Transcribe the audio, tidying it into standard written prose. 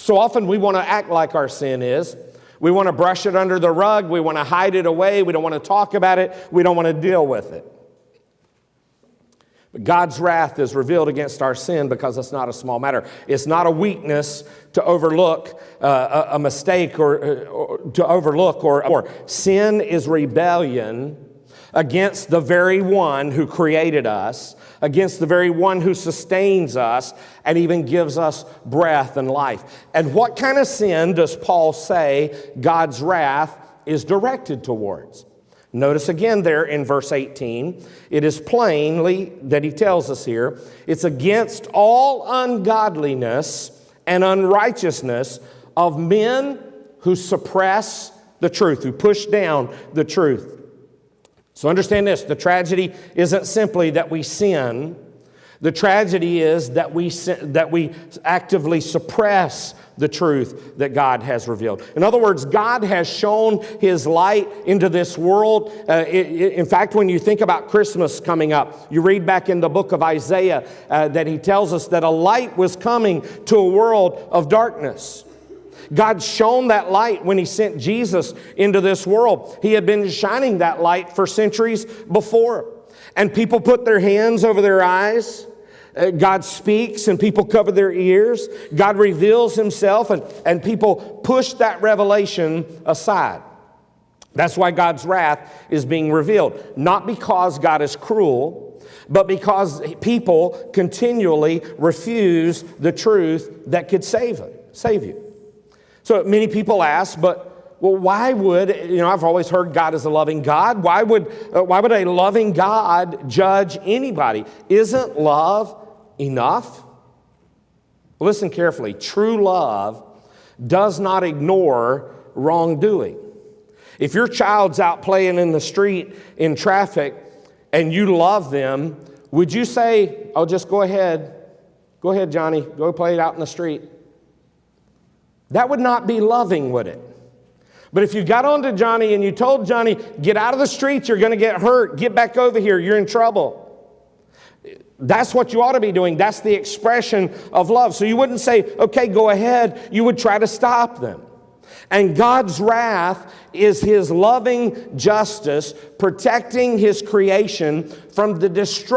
So often we want to act like our sin is. We want to brush it under the rug. We want to hide it away. We don't want to talk about it. We don't want to deal with it. But God's wrath is revealed against our sin because it's not a small matter. It's not a weakness to overlook a mistake or to overlook or sin is rebellion against the very one who created us, against the very one who sustains us and even gives us breath and life. And what kind of sin does Paul say God's wrath is directed towards? Notice again there in verse 18, it is plainly that he tells us here, it's against all ungodliness and unrighteousness of men who suppress the truth, who push down the truth. So understand this, the tragedy isn't simply that we sin. The tragedy is that we actively suppress the truth that God has revealed. In other words, God has shone His light into this world. In fact, when you think about Christmas coming up, you read back in the book of Isaiah that He tells us that a light was coming to a world of darkness. God shone that light when He sent Jesus into this world. He had been shining that light for centuries before. And people put their hands over their eyes. God speaks and people cover their ears. God reveals Himself and people push that revelation aside. That's why God's wrath is being revealed. Not because God is cruel, but because people continually refuse the truth that could save you. So many people ask, but well, why would, I've always heard God is a loving God. Why would a loving God judge anybody? Isn't love enough? Listen carefully. True love does not ignore wrongdoing. If your child's out playing in the street in traffic and you love them, would you say, oh, just go ahead. Go ahead, Johnny. Go play it out in the street. That would not be loving, would it? But if you got on to Johnny and you told Johnny, get out of the streets, you're going to get hurt. Get back over here. You're in trouble. That's what you ought to be doing. That's the expression of love. So you wouldn't say, okay, go ahead. You would try to stop them. And God's wrath is His loving justice, protecting His creation from the destruction